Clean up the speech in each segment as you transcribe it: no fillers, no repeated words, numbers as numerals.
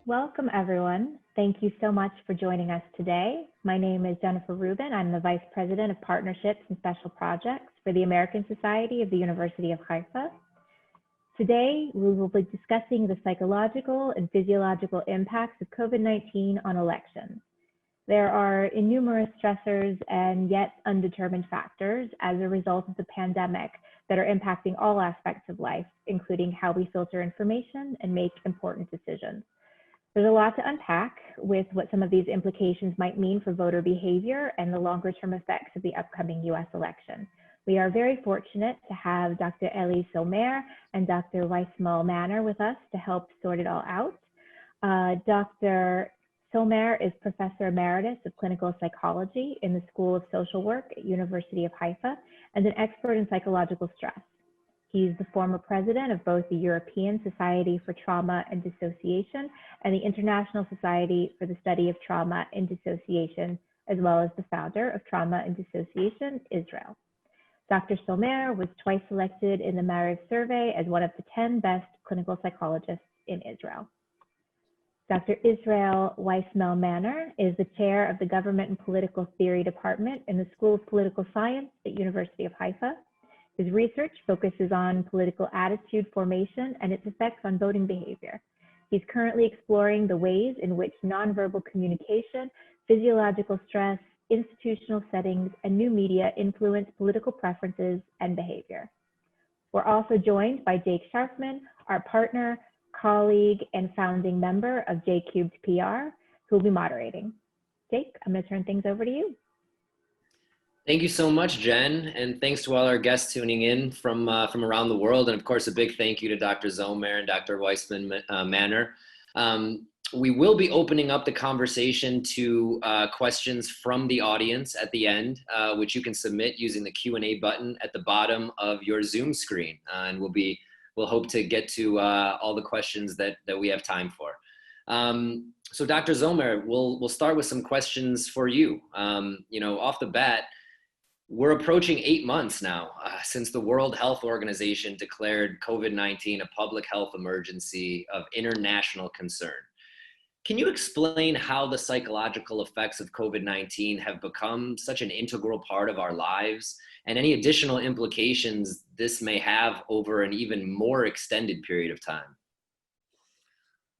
Welcome, everyone. Thank you so much for joining us today. My name is Jennifer Rubin. I'm the Vice President of Partnerships and Special Projects for the American Society of the University of Haifa. Today, we will be discussing the psychological and physiological impacts of COVID-19 on elections. There are innumerable stressors and yet undetermined factors as a result of the pandemic that are impacting all aspects of life, including how we filter information and make important decisions. There's a lot to unpack with what some of these implications might mean for voter behavior and the longer term effects of the upcoming US election. We are very fortunate to have Dr. ELI SOMER and Dr. WAISMEL-MANOR with us to help sort it all out. Dr. SOMER is Professor Emeritus of Clinical Psychology in the School of Social Work at University of Haifa and an expert in psychological stress. He's the former president of both the European Society for Trauma and Dissociation and the International Society for the Study of Trauma and Dissociation, as well as the founder of Trauma and Dissociation Israel. Dr. SOMER was twice selected in the Maariv survey as one of the 10 best clinical psychologists in Israel. Dr. ISRAEL WAISMEL-MANOR is the chair of the Government and Political Theory Department in the School of Political Science at University of Haifa. His research focuses on political attitude formation and its effects on voting behavior. He's currently exploring the ways in which nonverbal communication, physiological stress, institutional settings, and new media influence political preferences and behavior. We're also joined by Jake Sharfman, our partner, colleague, and founding member of J-Cubed PR, who will be moderating. Jake, I'm going to turn things over to you. Thank you so much, Jen, and thanks to all our guests tuning in from around the world, and of course a big thank you to Dr. SOMER and Dr. WAISMEL-MANOR. We will be opening up the conversation to questions from the audience at the end, which you can submit using the Q&A button at the bottom of your Zoom screen, and we'll hope to get to all the questions that we have time for. So Dr. SOMER, we'll start with some questions for you. Off the bat, we're approaching 8 months now since the World Health Organization declared COVID-19 a public health emergency of international concern. Can you explain how the psychological effects of COVID-19 have become such an integral part of our lives and any additional implications this may have over an even more extended period of time?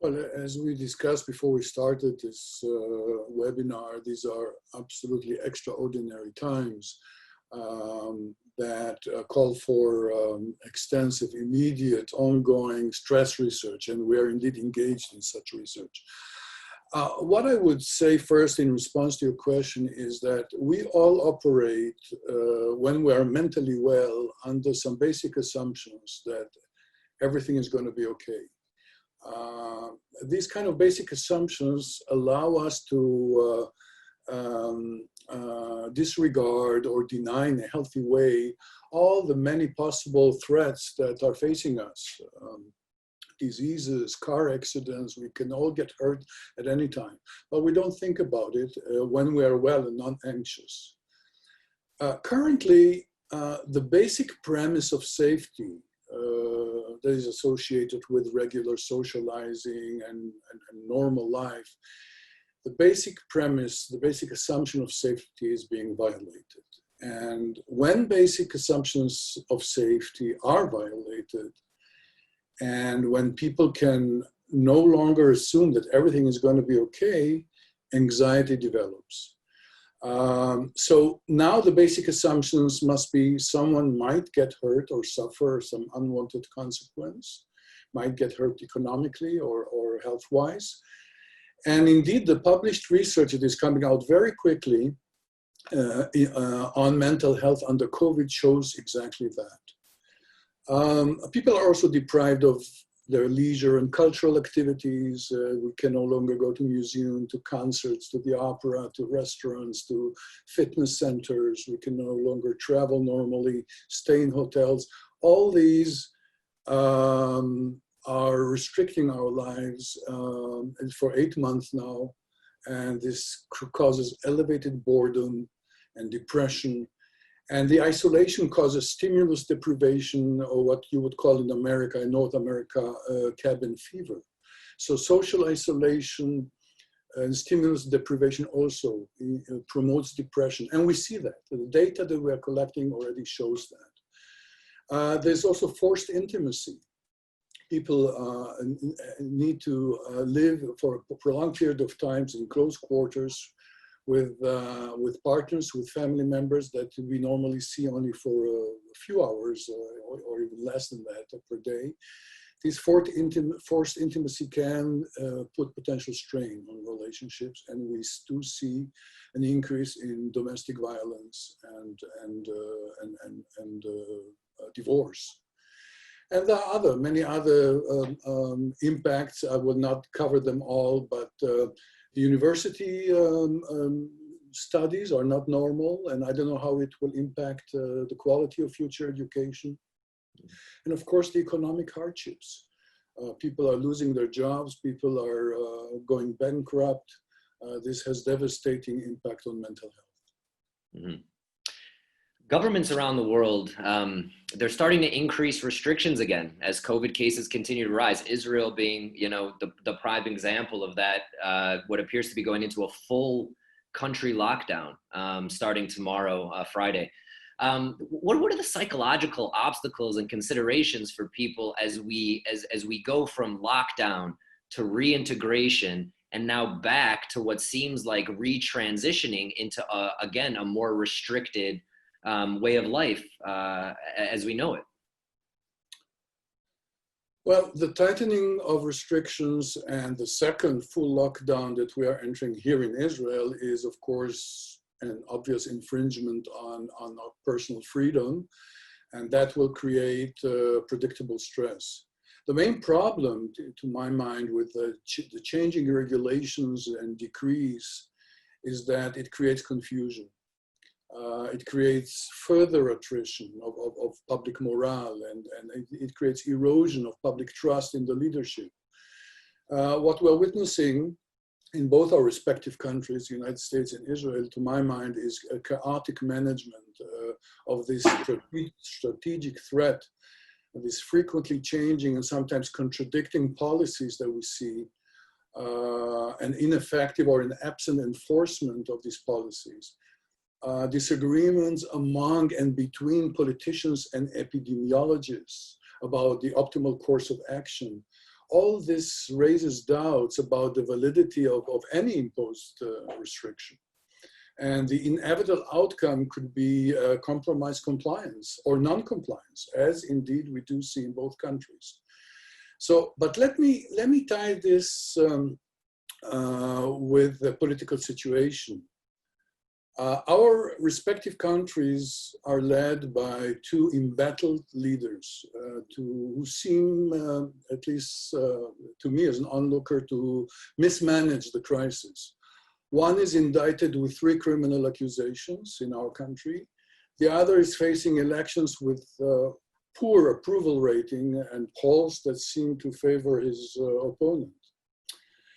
Well, as we discussed before we started this webinar, these are absolutely extraordinary times that call for extensive, immediate, ongoing stress research, and we are indeed engaged in such research. What I would say first in response to your question is that we all operate, when we are mentally well, under some basic assumptions that everything is going to be okay. These kind of basic assumptions allow us to disregard or deny in a healthy way all the many possible threats that are facing us. Diseases, car accidents, we can all get hurt at any time, but we don't think about it when we are well and not anxious. Currently, the basic premise of safety that is associated with regular socializing and normal life, the basic premise, the basic assumption of safety is being violated. And when basic assumptions of safety are violated, and when people can no longer assume that everything is going to be okay, anxiety develops. So now the basic assumptions must be someone might get hurt or suffer some unwanted consequence, might get hurt economically or health-wise. And indeed, the published research that is coming out very quickly on mental health under COVID shows exactly that. People are also deprived of their leisure and cultural activities. We can no longer go to museums, to concerts, to the opera, to restaurants, to fitness centers. We can no longer travel normally, stay in hotels. All these are restricting our lives for 8 months now. And this causes elevated boredom and depression. And the isolation causes stimulus deprivation, or what you would call in America, in North America, cabin fever. So social isolation and stimulus deprivation also promotes depression. And we see that. The data that we are collecting already shows that. There's also forced intimacy. People need to live for a prolonged period of times in close quarters with partners, with family members that we normally see only for a few hours or even less than that per day. This forced intimacy can put potential strain on relationships, and we do see an increase in domestic violence and divorce. And there are many other impacts. I will not cover them all, but the university studies are not normal, and I don't know how it will impact the quality of future education. And of course, the economic hardships. People are losing their jobs, people are going bankrupt. This has devastating impact on mental health. Mm-hmm. Governments around the world, they're starting to increase restrictions again as COVID cases continue to rise. Israel being, the prime example of that, what appears to be going into a full country lockdown starting tomorrow, Friday. What are the psychological obstacles and considerations for people as we go from lockdown to reintegration and now back to what seems like retransitioning into again a more restricted way of life as we know it? Well, the tightening of restrictions and the second full lockdown that we are entering here in Israel is, of course, an obvious infringement on our personal freedom, and that will create predictable stress. The main problem, to my mind, with the changing regulations and decrees is that it creates confusion. It creates further attrition of public morale, and it creates erosion of public trust in the leadership. What we're witnessing in both our respective countries, the United States and Israel, to my mind, is a chaotic management of this strategic threat, these frequently changing and sometimes contradicting policies that we see, and ineffective or an absent enforcement of these policies. Disagreements among and between politicians and epidemiologists about the optimal course of action. All this raises doubts about the validity of any imposed restriction. And the inevitable outcome could be compromised compliance or non-compliance, as indeed we do see in both countries. So, but let me tie this with the political situation. Our respective countries are led by two embattled leaders who seem, at least to me as an onlooker, to mismanage the crisis. One is indicted with 3 criminal accusations in our country. The other is facing elections with poor approval rating and polls that seem to favor his opponent.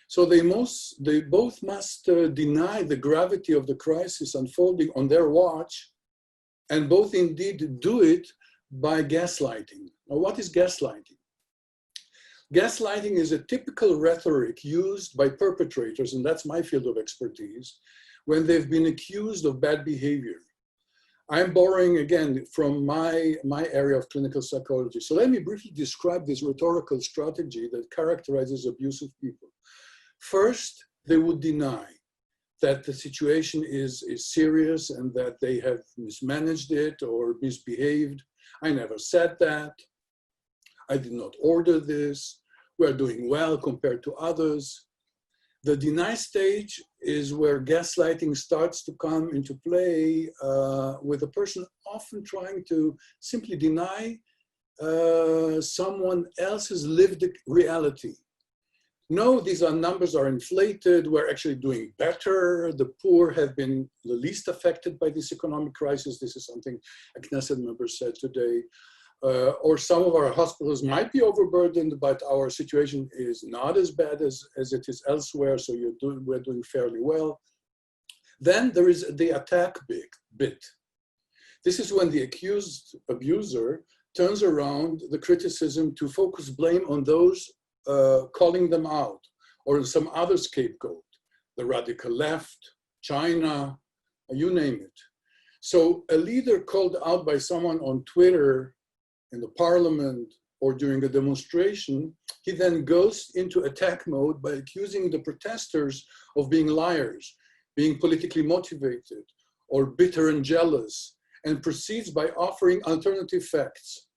So they both must deny the gravity of the crisis unfolding on their watch, and both indeed do it by gaslighting. Now, what is gaslighting? Gaslighting is a typical rhetoric used by perpetrators, and that's my field of expertise, when they've been accused of bad behavior. I'm borrowing again from my area of clinical psychology. So let me briefly describe this rhetorical strategy that characterizes abusive people. First, they would deny that the situation is serious and that they have mismanaged it or misbehaved. I never said that. I did not order this. We're doing well compared to others. The deny stage is where gaslighting starts to come into play, with a person often trying to simply deny someone else's lived reality. No, these numbers are inflated. We're actually doing better. The poor have been the least affected by this economic crisis. This is something a Knesset member said today. Or some of our hospitals might be overburdened, but our situation is not as bad as it is elsewhere, so we're doing fairly well. Then there is the attack bit. This is when the accused abuser turns around the criticism to focus blame on those calling them out, or some other scapegoat, the radical left, China, you name it. So a leader called out by someone on Twitter, in the parliament, or during a demonstration, he then goes into attack mode by accusing the protesters of being liars, being politically motivated, or bitter and jealous, and proceeds by offering alternative facts.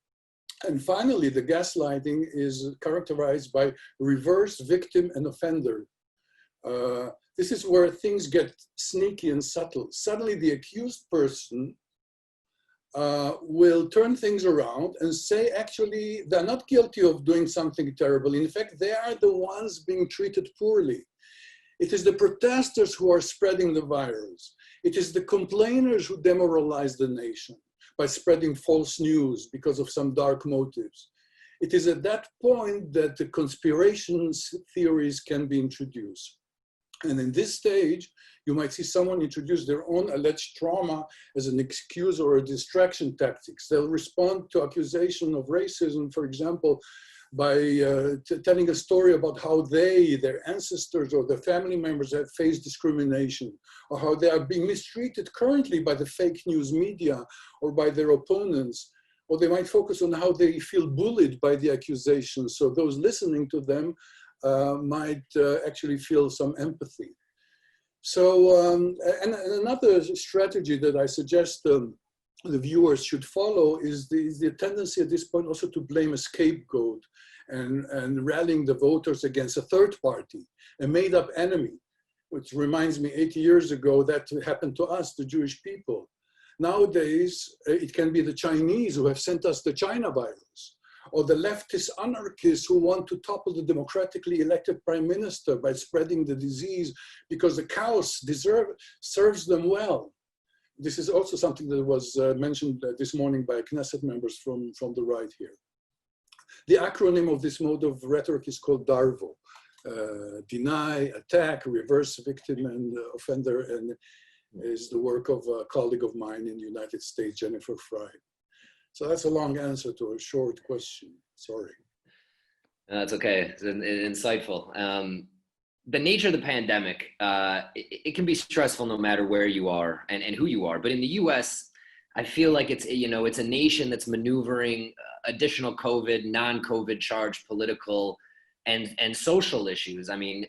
And finally, the gaslighting is characterized by reverse victim and offender. This is where things get sneaky and subtle. Suddenly, the accused person will turn things around and say, actually, they're not guilty of doing something terrible. In fact, they are the ones being treated poorly. It is the protesters who are spreading the virus. It is the complainers who demoralize the nation by spreading false news because of some dark motives. It is at that point that the conspiracy theories can be introduced. And in this stage, you might see someone introduce their own alleged trauma as an excuse or a distraction tactics. They'll respond to accusation of racism, for example, by telling a story about how they, their ancestors, or their family members have faced discrimination, or how they are being mistreated currently by the fake news media or by their opponents. Or they might focus on how they feel bullied by the accusations, so those listening to them might actually feel some empathy. So, and another strategy that I suggest the viewers should follow is the tendency at this point also to blame a scapegoat and rallying the voters against a third party, a made-up enemy, which reminds me 80 years ago that happened to us, the Jewish people. Nowadays, it can be the Chinese who have sent us the China virus, or the leftist anarchists who want to topple the democratically elected prime minister by spreading the disease because the chaos serves them well. This is also something that was mentioned this morning by Knesset members from the right here. The acronym of this mode of rhetoric is called DARVO. Deny, attack, reverse victim and offender, and is the work of a colleague of mine in the United States, Jennifer Fry. So that's a long answer to a short question, sorry. That's okay, it's insightful. The nature of the pandemic, it can be stressful no matter where you are and who you are. But in the US, I feel like it's, it's a nation that's maneuvering additional COVID, non-COVID charged political and social issues. I mean,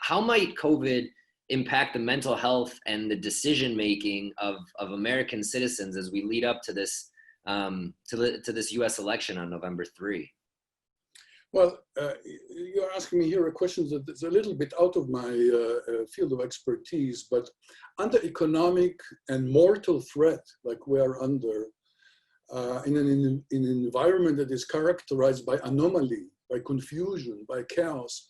how might COVID impact the mental health and the decision-making of American citizens as we lead up to this, to this US election on November 3? Well, you're asking me here a question that's a little bit out of my field of expertise, but under economic and mortal threat like we are under, in an environment that is characterized by anomaly, by confusion, by chaos,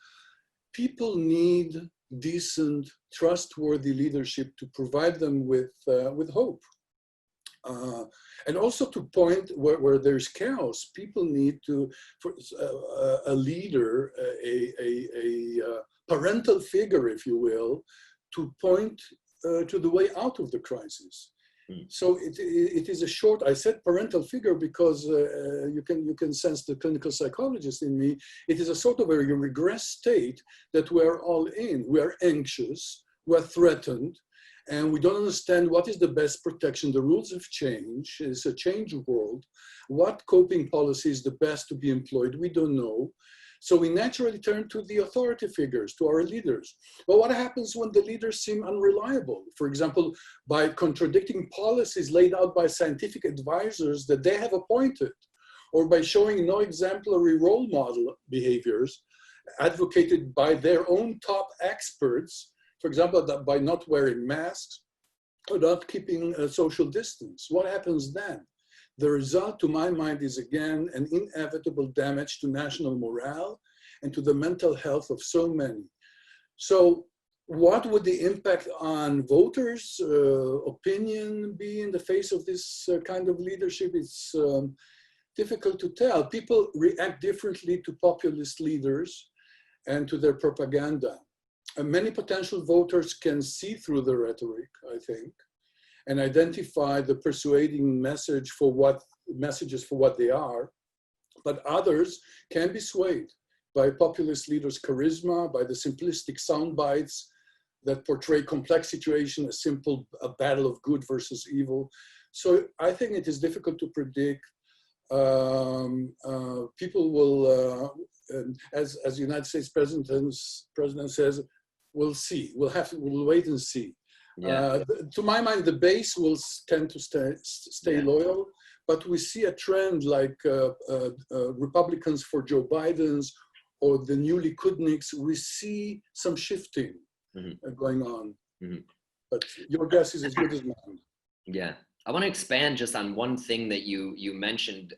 people need decent, trustworthy leadership to provide them with hope. And also to point where there's chaos, people need a leader, a parental figure, if you will, to point to the way out of the crisis. So it is a short, I said parental figure because you can sense the clinical psychologist in me. It is a sort of a regress state that we're all in. We are anxious, we're threatened, and we don't understand what is the best protection. The rules have changed. It's a changed world. What coping policy is the best to be employed? We don't know. So we naturally turn to the authority figures, to our leaders. But what happens when the leaders seem unreliable? For example, by contradicting policies laid out by scientific advisors that they have appointed, or by showing no exemplary role model behaviors advocated by their own top experts. For example, that by not wearing masks or not keeping a social distance. What happens then? The result, to my mind, is again an inevitable damage to national morale and to the mental health of so many. So what would the impact on voters' opinion be in the face of this kind of leadership? It's difficult to tell. People react differently to populist leaders and to their propaganda. And many potential voters can see through the rhetoric, I think, and identify the persuading messages for what they are, but others can be swayed by populist leaders' charisma, by the simplistic sound bites that portray complex situations, a battle of good versus evil. So I think it is difficult to predict. People will, as the United States president says, we'll see. We'll wait and see. Yeah. To my mind, the base will tend to stay loyal, but we see a trend like Republicans for Joe Biden's or the new Likudniks. We see some shifting going on. But your guess is as good as mine. Yeah. I want to expand just on one thing that you mentioned,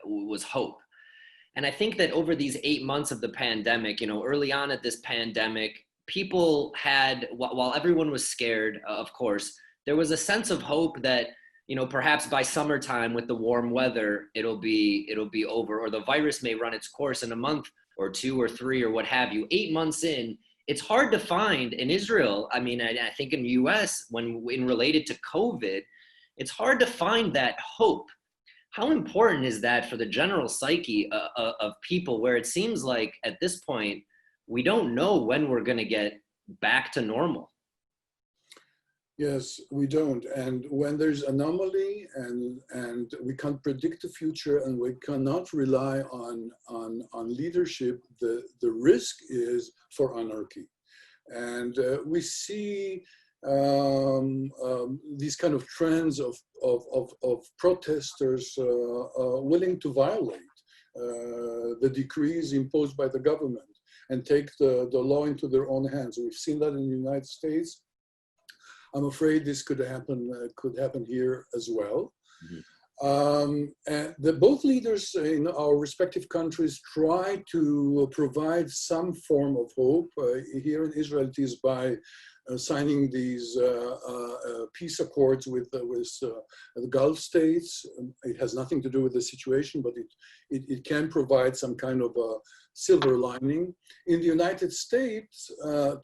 was hope. And I think that over these 8 months of the pandemic, early on at this pandemic, people had, while everyone was scared, of course, there was a sense of hope that, perhaps by summertime with the warm weather, it'll be over, or the virus may run its course in a month or 2 or 3 or what have you. 8 months in, it's hard to find in Israel. I mean, I think in the US, when related to COVID, it's hard to find that hope. How important is that for the general psyche of people, where it seems like at this point, we don't know when we're going to get back to normal? Yes, we don't. And when there's anomaly and we can't predict the future and we cannot rely on leadership, the risk is for anarchy. And we see these kind of trends of protesters willing to violate the decrees imposed by the government and take the law into their own hands. We've seen that in the United States. I'm afraid this could happen here as well. And both leaders in our respective countries try to provide some form of hope. Here in Israel, it is by signing these peace accords with the Gulf states. It has nothing to do with the situation, but it can provide some kind of a silver lining. In the United States,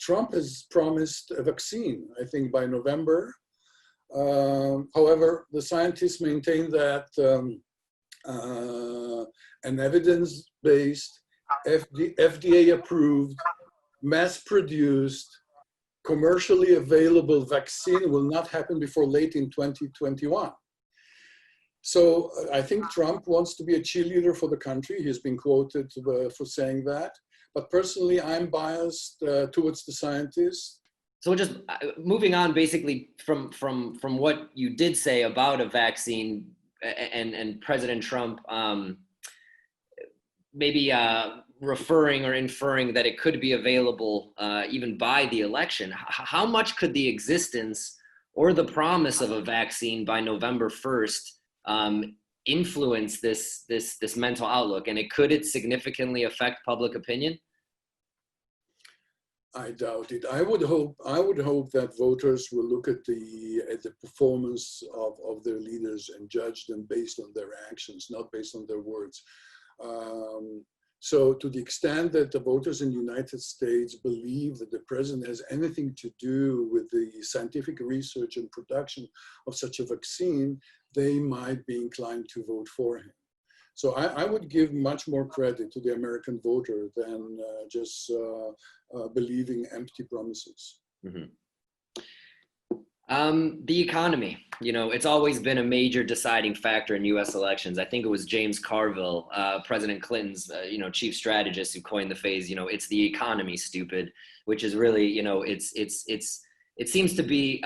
Trump has promised a vaccine, I think by November. However, the scientists maintain that an evidence-based, FDA-approved, mass-produced, commercially available vaccine will not happen before late in 2021. So I think Trump wants to be a cheerleader for the country. He's been quoted for saying that. But personally, I'm biased towards the scientists. So just moving on, basically from what you did say about a vaccine and President Trump maybe referring or inferring that it could be available even by the election, how much could the existence or the promise of a vaccine by November 1st influence this mental outlook? And could it significantly affect public opinion? I doubt it. I would hope that voters will look at the performance of their leaders and judge them based on their actions, not based on their words. So to the extent that the voters in the United States believe that the president has anything to do with the scientific research and production of such a vaccine, they might be inclined to vote for him. So I would give much more credit to the American voter than just believing empty promises. The economy, it's always been a major deciding factor in U.S. elections. I think it was James Carville, President Clinton's, chief strategist, who coined the phrase, it's the economy, stupid, which is really, it seems to be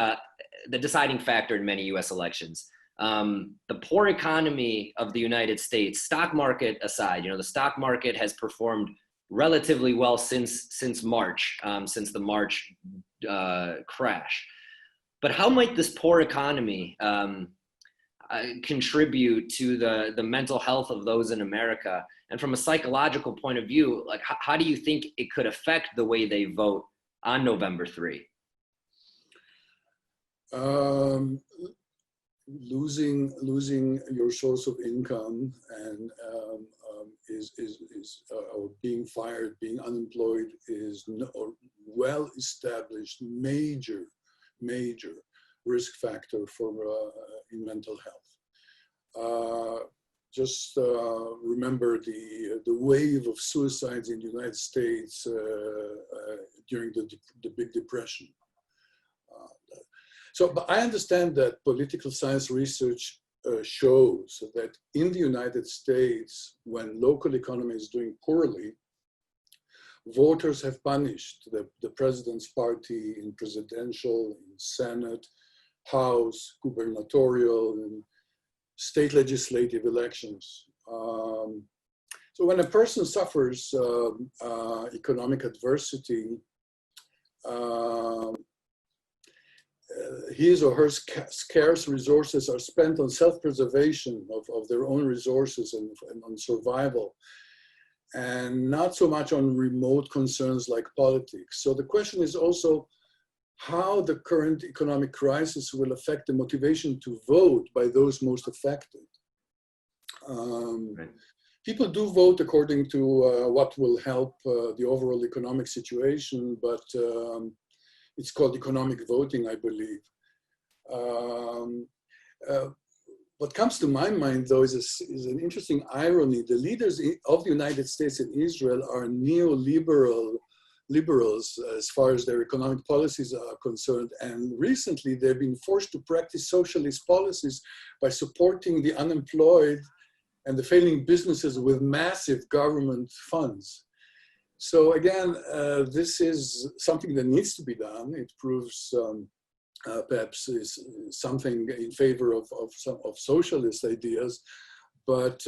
the deciding factor in many U.S. elections. The poor economy of the United States, stock market aside, the stock market has performed relatively well since March, since the March crash. But how might this poor economy contribute to the mental health of those in America? And from a psychological point of view, like how do you think it could affect the way they vote on November 3? Losing your source of income and or being fired, being unemployed is a well-established major risk factor for in mental health. just remember the wave of suicides in the United States during the Big Depression. But I understand that political science research shows that in the United States, when local economy is doing poorly, voters have punished the president's party in presidential, in Senate, House, gubernatorial, and state legislative elections. So when a person suffers economic adversity, his or her scarce resources are spent on self-preservation of their own resources and on survival, and not so much on remote concerns like politics. So the question is also how the current economic crisis will affect the motivation to vote by those most affected. Right. People do vote according to what will help the overall economic situation, but it's called economic voting, I believe. What comes to my mind, though, is an interesting irony. The leaders of the United States and Israel are liberals as far as their economic policies are concerned. And recently, they've been forced to practice socialist policies by supporting the unemployed and the failing businesses with massive government funds. So again, this is something that needs to be done. It proves perhaps is something in favor of socialist ideas, but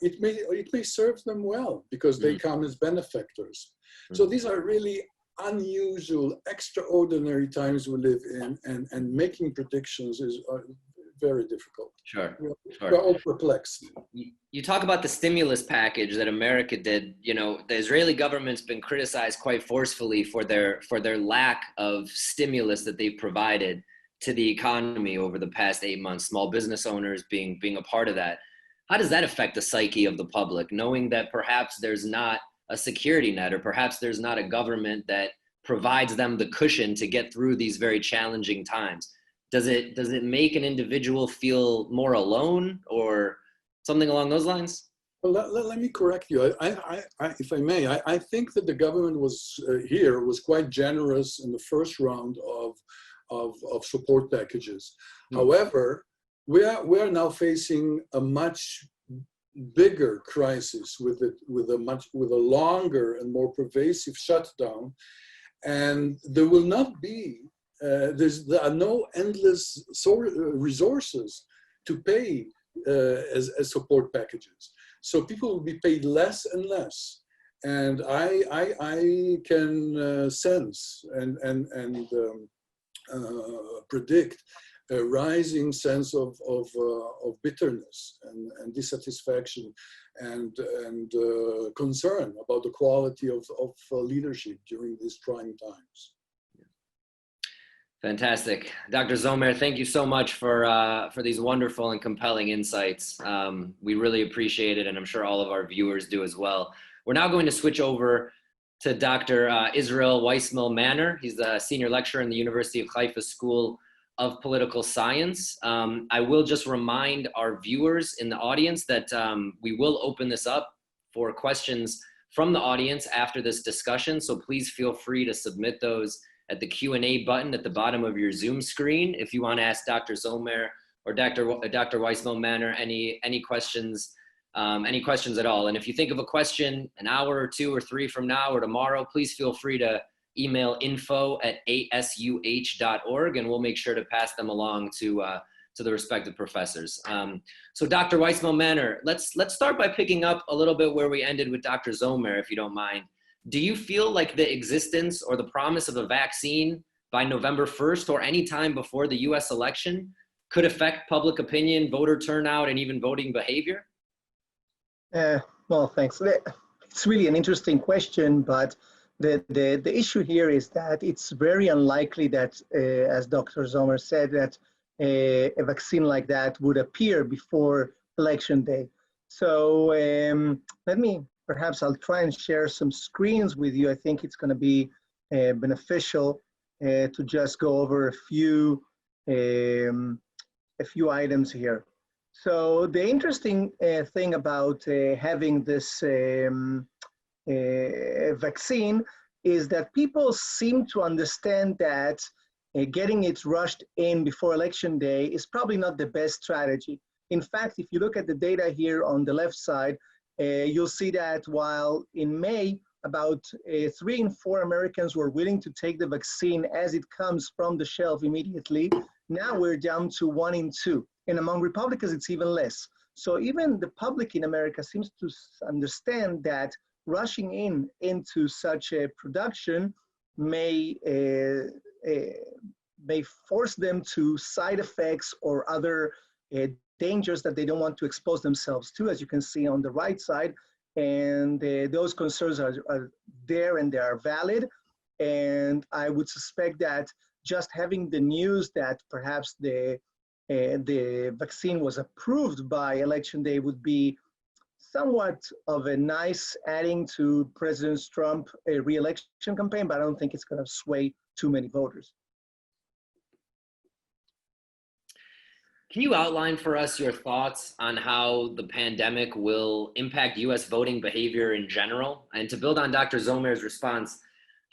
it may serve them well because they come as benefactors. So these are really unusual, extraordinary times we live in, and making predictions is very difficult. Sure. We're all perplexed. You talk about the stimulus package that America did. You know, the Israeli government's been criticized quite forcefully for their lack of stimulus that they've provided to the economy over the past 8 months, small business owners being a part of that. How does that affect the psyche of the public, knowing that perhaps there's not a security net, or perhaps there's not a government that provides them the cushion to get through these very challenging times? Does it make an individual feel more alone or something along those lines? Well, let me correct you. If I may, I think that the government was quite generous in the first round of support packages. However, we are now facing a much bigger crisis with a longer and more pervasive shutdown, and there will not be. There are no endless resources to pay as support packages. So people will be paid less and less. And I can sense and predict a rising sense of bitterness and dissatisfaction and concern about the quality of leadership during these trying times. Fantastic. Dr. Zomer, thank you so much for these wonderful and compelling insights. We really appreciate it, and I'm sure all of our viewers do as well. We're now going to switch over to Dr. ISRAEL WAISMEL-MANOR. He's a senior lecturer in the University of Haifa School of Political Science. I will just remind our viewers in the audience that we will open this up for questions from the audience after this discussion, so please feel free to submit those at the Q&A button at the bottom of your Zoom screen if you want to ask Dr. Zomer or Dr. WAISMEL-MANOR any questions at all. And if you think of a question an hour or two or three from now or tomorrow, please feel free to email info@asuh.org, and we'll make sure to pass them along to the respective professors. So Dr. WAISMEL-MANOR, let's start by picking up a little bit where we ended with Dr. Zomer, if you don't mind. Do you feel like the existence or the promise of a vaccine by November 1st or any time before the US election could affect public opinion, voter turnout, and even voting behavior? Well, thanks. It's really an interesting question, but the issue here is that it's very unlikely that, as Dr. Zomer said, that a vaccine like that would appear before election day. So perhaps I'll try and share some screens with you. I think it's going to be beneficial to just go over a few items here. So the interesting thing about having this vaccine is that people seem to understand that getting it rushed in before election day is probably not the best strategy. In fact, if you look at the data here on the left side, you'll see that while in May, about 3 in 4 Americans were willing to take the vaccine as it comes from the shelf immediately, now we're down to 1 in 2. And among Republicans, it's even less. So even the public in America seems to understand that rushing into such a production may force them to side effects or other dangers that they don't want to expose themselves to, as you can see on the right side. And those concerns are there and they are valid. And I would suspect that just having the news that perhaps the vaccine was approved by election day would be somewhat of a nice adding to President Trump's re-election campaign, but I don't think it's going to sway too many voters. Can you outline for us your thoughts on how the pandemic will impact U.S. voting behavior in general? And to build on Dr. Zomer's response,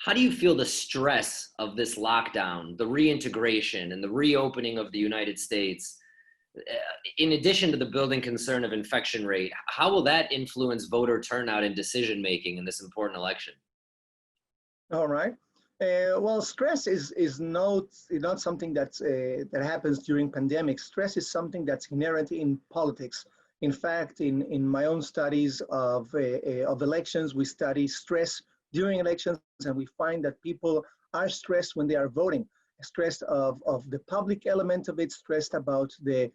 how do you feel the stress of this lockdown, the reintegration and the reopening of the United States, in addition to the building concern of infection rate, how will that influence voter turnout and decision-making in this important election? All right. Well, stress is not something that happens during pandemics. Stress is something that's inherent in politics. In fact, in my own studies of elections, we study stress during elections, and we find that people are stressed when they are voting, stressed of the public element of it, stressed about the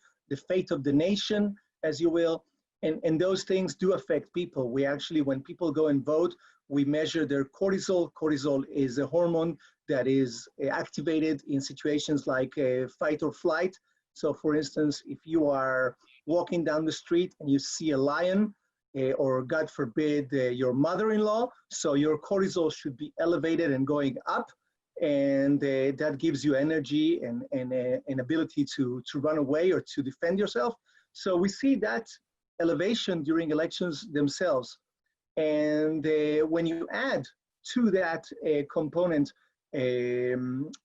fate of the nation, as you will, and those things do affect people. We actually, when people go and vote, we measure their cortisol. Cortisol is a hormone that is activated in situations like fight or flight. So for instance, if you are walking down the street and you see a lion, or God forbid, your mother-in-law, so your cortisol should be elevated and going up, and that gives you energy and an ability to run away or to defend yourself. So we see that elevation during elections themselves. And when you add to that component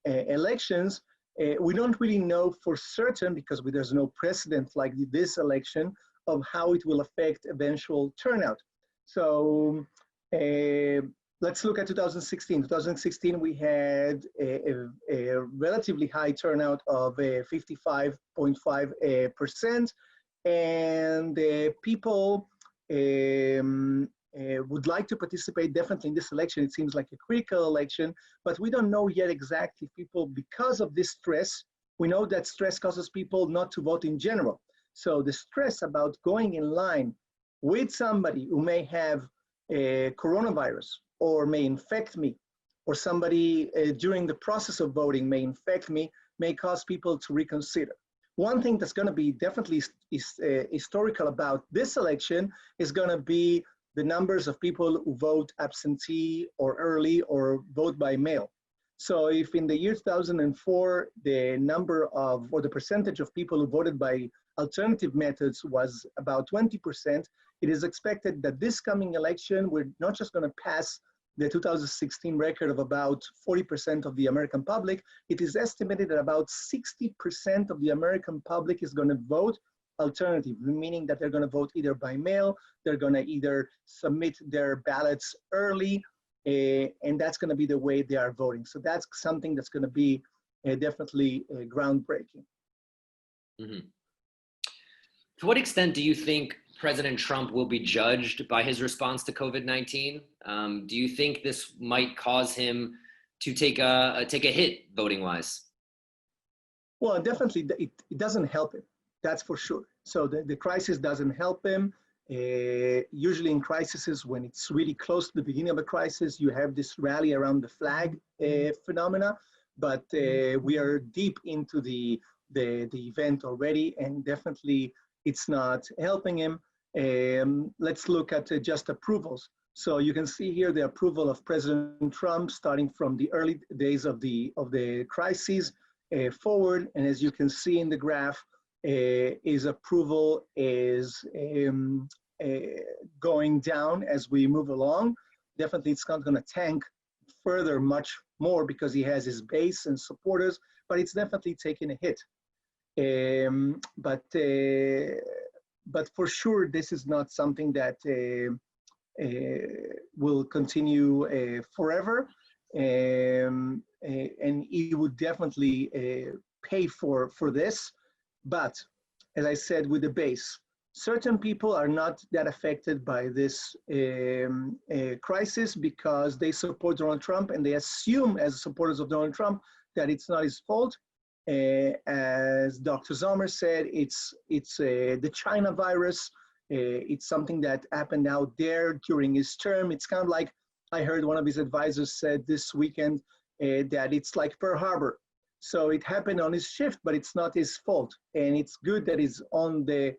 elections, we don't really know for certain, because there's no precedent like this election, of how it will affect eventual turnout. So let's look at 2016. 2016, we had a relatively high turnout of 55.5%, and people would like to participate definitely in this election. It seems like a critical election, but we don't know yet exactly people, because of this stress. We know that stress causes people not to vote in general. So the stress about going in line with somebody who may have a coronavirus or may infect me, or somebody during the process of voting may infect me, may cause people to reconsider. One thing that's going to be definitely historical about this election is going to be the numbers of people who vote absentee or early or vote by mail. So if in the year 2004, the number of, or the percentage of people who voted by alternative methods was about 20%, it is expected that this coming election, we're not just going to pass the 2016 record of about 40% of the American public. It is estimated that about 60% of the American public is going to vote alternative, meaning that they're going to vote either by mail, they're going to either submit their ballots early, and that's going to be the way they are voting. So that's something that's going to be definitely groundbreaking. Mm-hmm. To what extent do you think President Trump will be judged by his response to COVID-19? Do you think this might cause him to take a hit voting-wise? Well, definitely, it doesn't help him. That's for sure. So the crisis doesn't help him. Usually in crises, when it's really close to the beginning of a crisis, you have this rally around the flag phenomena. But we are deep into the event already, and definitely it's not helping him. Let's look at just approvals. So you can see here the approval of President Trump starting from the early days of the crisis forward. And as you can see in the graph, his approval is going down as we move along. Definitely it's not going to tank further much more because he has his base and supporters, but it's definitely taking a hit. But for sure, this is not something that will continue forever. And he would definitely pay for this. But as I said, with the base, certain people are not that affected by this crisis because they support Donald Trump and they assume as supporters of Donald Trump that it's not his fault. As Dr. Zomer said, it's the China virus. It's something that happened out there during his term. It's kind of like, I heard one of his advisors said this weekend that it's like Pearl Harbor. So it happened on his shift, but it's not his fault. And it's good that he's on the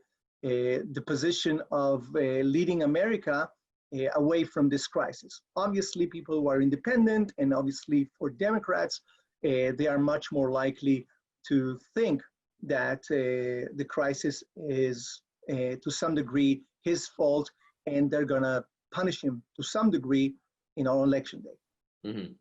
position of leading America away from this crisis. Obviously, people who are independent, and obviously for Democrats, they are much more likely to think that the crisis is to some degree his fault, and they're gonna punish him to some degree on election day. Mm-hmm.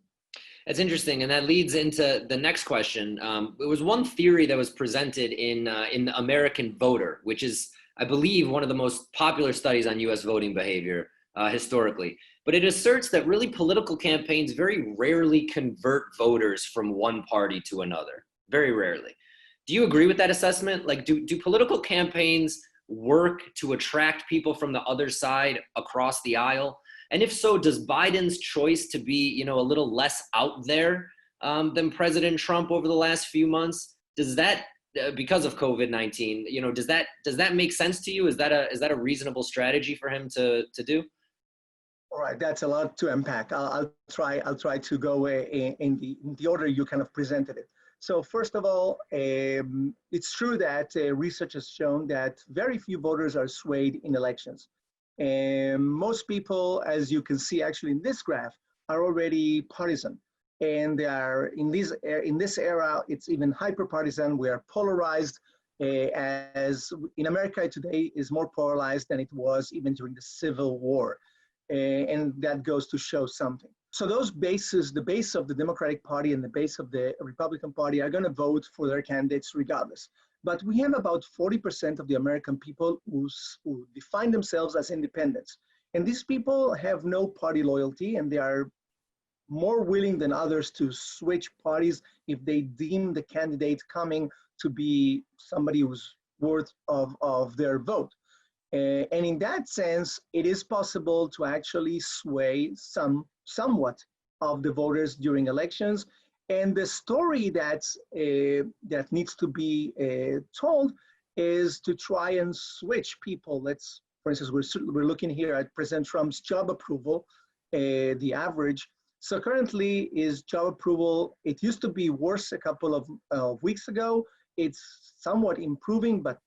That's interesting, and that leads into the next question. It was one theory that was presented in the American Voter, which is, I believe, one of the most popular studies on U.S. voting behavior historically. But it asserts that really political campaigns very rarely convert voters from one party to another. Very rarely. Do you agree with that assessment? Like, do political campaigns work to attract people from the other side across the aisle? And if so, does Biden's choice to be, a little less out there than President Trump over the last few months, does that, because of COVID-19, does that make sense to you? Is that a reasonable strategy for him to do? All right, that's a lot to unpack. I'll try to go in the order you kind of presented it. So first of all, it's true that research has shown that very few voters are swayed in elections. And most people, as you can see actually in this graph, are already partisan. And they are in this era, it's even hyper-partisan. We are polarized, as in America today is more polarized than it was even during the Civil War. And that goes to show something. So those bases, the base of the Democratic Party and the base of the Republican Party are going to vote for their candidates regardless. But we have about 40% of the American people who define themselves as independents. And these people have no party loyalty, and they are more willing than others to switch parties if they deem the candidate coming to be somebody who's worth of their vote. And in that sense, it is possible to actually sway somewhat of the voters during elections. And the story that needs to be told is to try and switch people. For instance, we're looking here at President Trump's job approval, the average. So currently his job approval, it used to be worse a couple of weeks ago. It's somewhat improving, but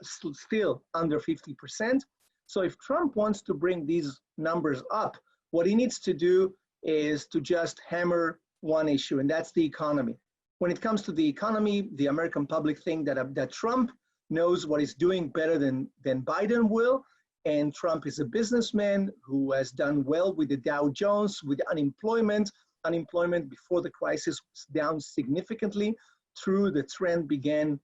still under 50%. So if Trump wants to bring these numbers up, what he needs to do is to just hammer one issue, and that's the economy. When it comes to the economy, the American public think that Trump knows what he's doing better than Biden will, and Trump is a businessman who has done well with the Dow Jones, with unemployment. Unemployment before the crisis was down significantly. The trend began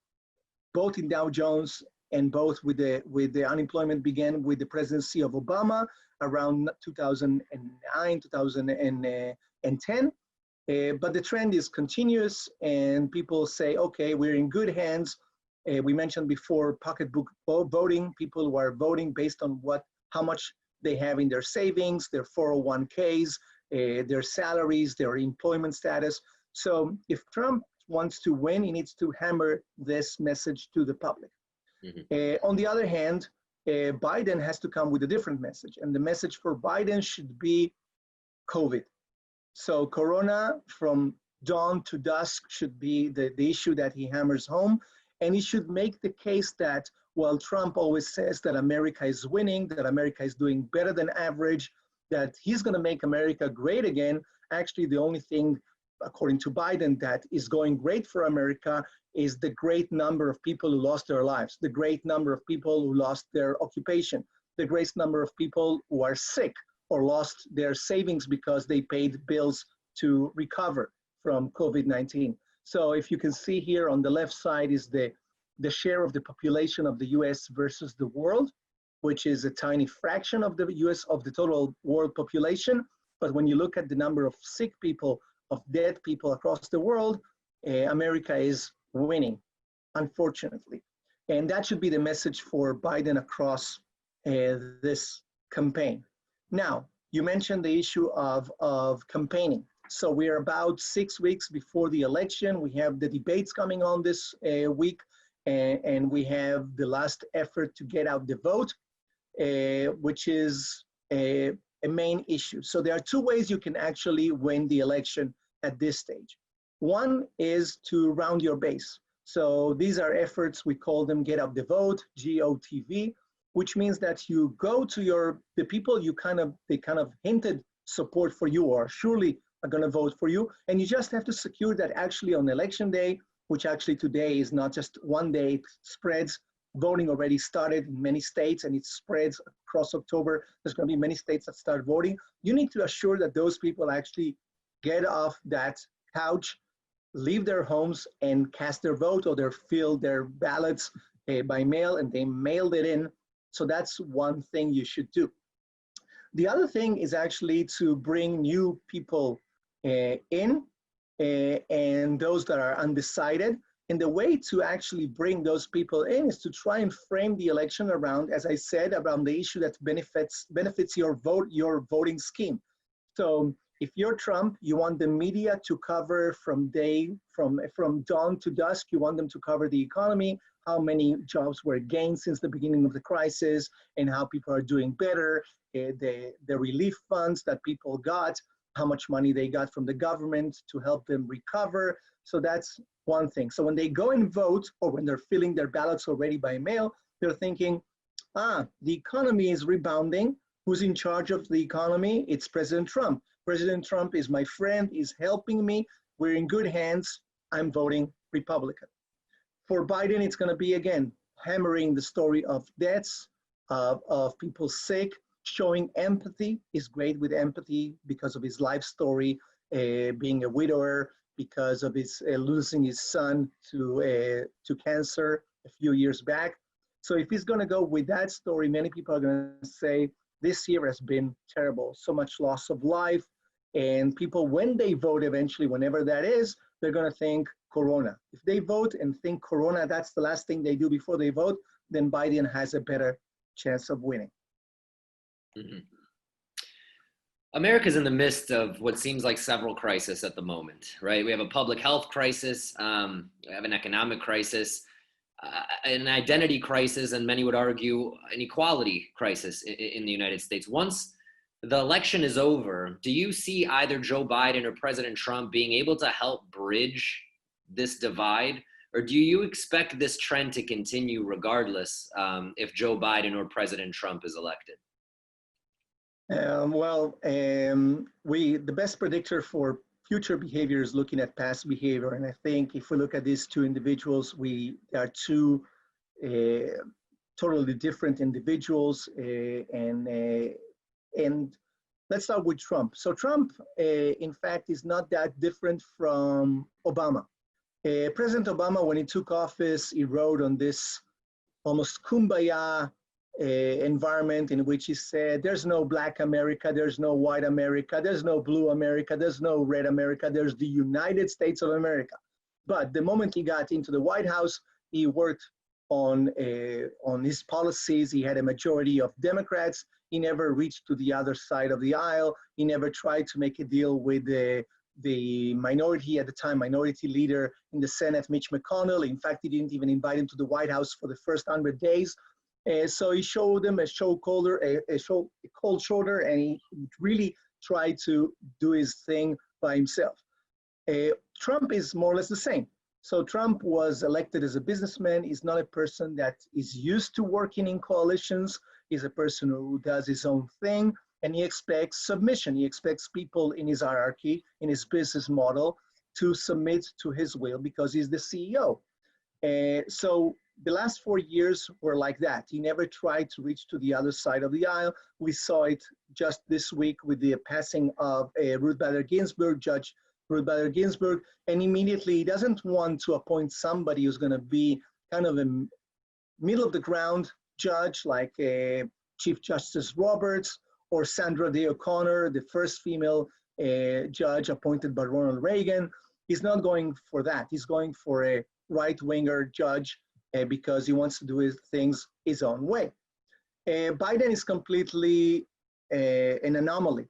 both in Dow Jones and both with the unemployment began with the presidency of Obama around 2009, 2010. But the trend is continuous, and people say, okay, we're in good hands. We mentioned before pocketbook voting, people who are voting based on how much they have in their savings, their 401ks, their salaries, their employment status. So if Trump wants to win, he needs to hammer this message to the public. Mm-hmm. On the other hand, Biden has to come with a different message, and the message for Biden should be COVID. So Corona from dawn to dusk should be the issue that he hammers home, and he should make the case that while Trump always says that America is winning, that America is doing better than average, that he's going to make America great again, actually the only thing according to Biden, that is going great for America is the great number of people who lost their lives, the great number of people who lost their occupation, the great number of people who are sick or lost their savings because they paid bills to recover from COVID-19. So if you can see here on the left side is the share of the population of the US versus the world, which is a tiny fraction of the US, of the total world population. But when you look at the number of sick people, of dead people across the world, America is winning, unfortunately. And that should be the message for Biden across this campaign. Now, you mentioned the issue of campaigning. So we're about 6 weeks before the election. We have the debates coming on this week, and we have the last effort to get out the vote, which is a main issue. So there are two ways you can actually win the election at this stage. One is to round your base. So these are efforts, we call them Get Out the Vote, GOTV, which means that you go to the people they kind of hinted support for you or surely are going to vote for you. And you just have to secure that actually on election day, which actually today is not just one day, it spreads. Voting already started in many states and it spreads across October. There's going to be many states that start voting. You need to assure that those people actually get off that couch, leave their homes and cast their vote, or they fill their ballots by mail and they mailed it in. So that's one thing you should do. The other thing is actually to bring new people in and those that are undecided. And the way to actually bring those people in is to try and frame the election around, as I said, around the issue that benefits your voting scheme. So if you're Trump, you want the media to cover from dawn to dusk. You want them to cover the economy, how many jobs were gained since the beginning of the crisis, and how people are doing better, the relief funds that people got, how much money they got from the government to help them recover. So that's one thing. So when they go and vote, or when they're filling their ballots already by mail, they're thinking, the economy is rebounding. Who's in charge of the economy? It's President Trump. President Trump is my friend, is helping me. We're in good hands. I'm voting Republican. For Biden, it's going to be, again, hammering the story of deaths, of people sick, showing empathy. Is great with empathy because of his life story, being a widower, because of his losing his son to cancer a few years back. So if he's going to go with that story, many people are going to say, this year has been terrible, so much loss of life. And people, when they vote eventually, whenever that is, they're going to think Corona. If they vote and think Corona, that's the last thing they do before they vote, then Biden has a better chance of winning. Mm-hmm. America's in the midst of what seems like several crises at the moment, right? We have a public health crisis, we have an economic crisis, an identity crisis, and many would argue an equality crisis in the United States. Once the election is over, do you see either Joe Biden or President Trump being able to help bridge this divide? Or do you expect this trend to continue regardless if Joe Biden or President Trump is elected? The best predictor for future behavior is looking at past behavior. And I think if we look at these two individuals, they are two totally different individuals. And let's start with Trump. So Trump, in fact, is not that different from Obama. President Obama, when he took office, he rode on this almost kumbaya environment in which he said, there's no Black America, there's no white America, there's no blue America, there's no red America, there's the United States of America. But the moment he got into the White House, he worked on his policies. He had a majority of Democrats. He never reached to the other side of the aisle. He never tried to make a deal with the minority at the time, minority leader in the Senate, Mitch McConnell. In fact, he didn't even invite him to the White House for the first 100 days. So he showed them a cold shoulder, and he really tried to do his thing by himself. Trump is more or less the same. So Trump was elected as a businessman. He's not a person that is used to working in coalitions. He's a person who does his own thing, and he expects submission. He expects people in his hierarchy, in his business model, to submit to his will because he's the CEO. So the last 4 years were like that. He never tried to reach to the other side of the aisle. We saw it just this week with the passing of Ruth Bader Ginsburg, Judge Ruth Bader Ginsburg, and immediately he doesn't want to appoint somebody who's going to be kind of a middle of the ground judge like Chief Justice Roberts or Sandra Day O'Connor, the first female judge appointed by Ronald Reagan. He's not going for that. He's going for a right-winger judge because he wants to do his things his own way. Biden is completely an anomaly.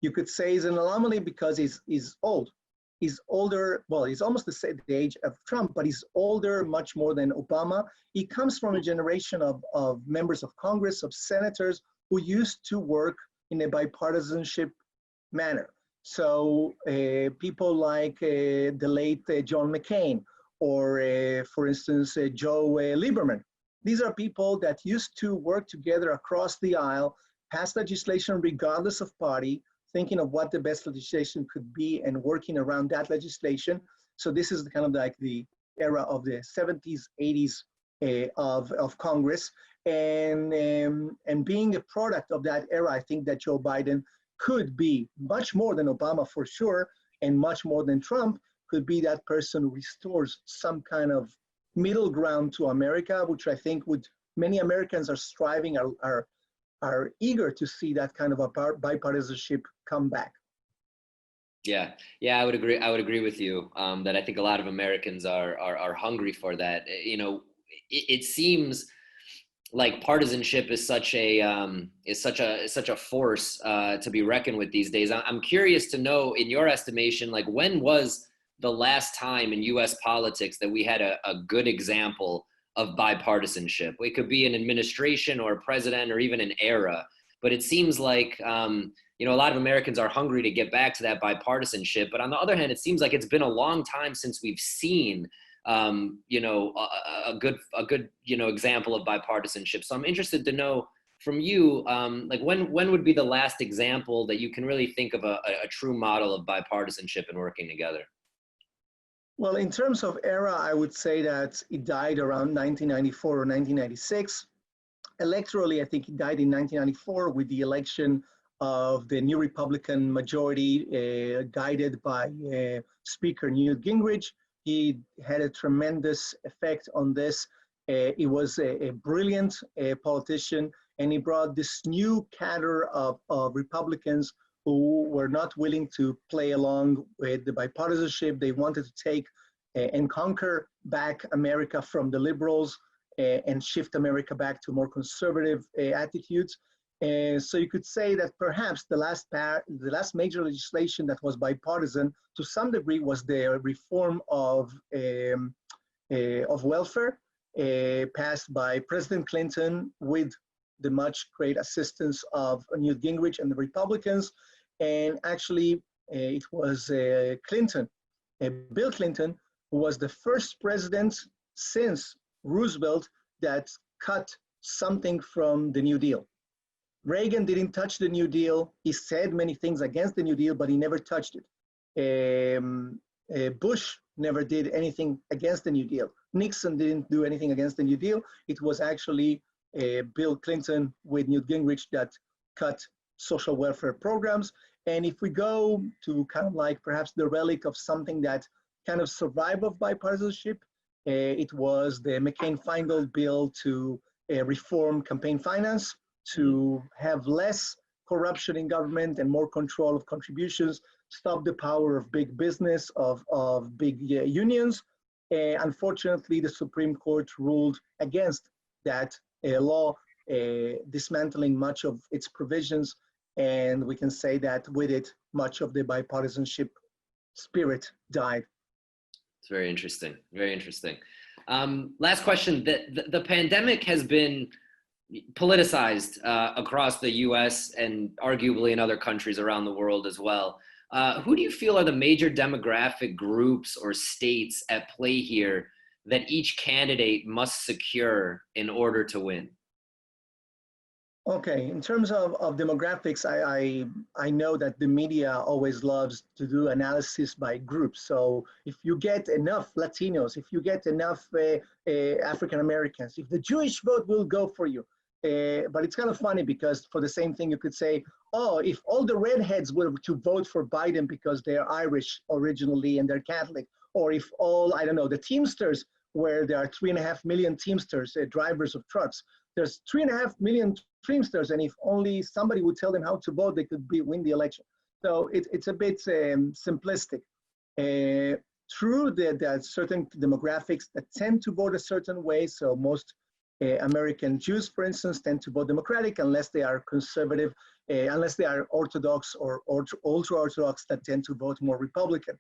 You could say he's an anomaly because he's old. He's older, well, he's almost the age of Trump, but he's older much more than Obama. He comes from a generation of members of Congress, of senators who used to work in a bipartisanship manner. So people like the late John McCain, or for instance, Joe Lieberman. These are people that used to work together across the aisle, pass legislation regardless of party, thinking of what the best legislation could be and working around that legislation. So this is kind of like the era of the 70s, 80s of Congress. And being a product of that era, I think that Joe Biden could be much more than Obama for sure, and much more than Trump, could be that person who restores some kind of middle ground to America, which I think many Americans are striving, are eager to see that kind of a bipartisanship come back. Yeah, I would agree. I would agree with you that I think a lot of Americans are hungry for that. You know, it seems like partisanship is such a force to be reckoned with these days. I'm curious to know, in your estimation, like when was the last time in U.S. politics that we had a good example of bipartisanship? It could be an administration or a president or even an era, but it seems like a lot of Americans are hungry to get back to that bipartisanship. But on the other hand, it seems like it's been a long time since we've seen a good example of bipartisanship. So I'm interested to know from you, like when would be the last example that you can really think of a true model of bipartisanship and working together? Well, in terms of era, I would say that it died around 1994 or 1996. Electorally, I think it died in 1994 with the election of the new Republican majority guided by Speaker Newt Gingrich. He had a tremendous effect on this. He was a brilliant politician, and he brought this new cadre of Republicans who were not willing to play along with the bipartisanship. They wanted to take and conquer back America from the liberals and shift America back to more conservative attitudes. So you could say that perhaps the last major legislation that was bipartisan to some degree was the reform of welfare passed by President Clinton with the much great assistance of Newt Gingrich and the Republicans. And actually, it was Clinton, Bill Clinton, who was the first president since Roosevelt that cut something from the New Deal. Reagan didn't touch the New Deal. He said many things against the New Deal, but he never touched it. Bush never did anything against the New Deal. Nixon didn't do anything against the New Deal. It was actually Bill Clinton with Newt Gingrich that cut social welfare programs. And if we go to kind of like perhaps the relic of something that kind of survived of bipartisanship, it was the McCain-Feingold bill to reform campaign finance, to have less corruption in government and more control of contributions, stop the power of big business, of big unions. Unfortunately, the Supreme Court ruled against that law, dismantling much of its provisions. And we can say that with it, much of the bipartisanship spirit died. It's very interesting, very interesting. Last question, the pandemic has been politicized across the US and arguably in other countries around the world as well. Who do you feel are the major demographic groups or states at play here that each candidate must secure in order to win? Okay, in terms of demographics, I know that the media always loves to do analysis by groups. So if you get enough Latinos, if you get enough African Americans, if the Jewish vote will go for you. But it's kind of funny because for the same thing you could say, oh, if all the redheads were to vote for Biden because they're Irish originally and they're Catholic, or if all, I don't know, the Teamsters, where there are 3.5 million Teamsters, drivers of trucks, there's 3.5 million Teamsters, and if only somebody would tell them how to vote, they could win the election. So it's a bit simplistic. True that there are certain demographics that tend to vote a certain way. So most American Jews, for instance, tend to vote Democratic unless they are conservative, unless they are Orthodox or ultra-Orthodox that tend to vote more Republican.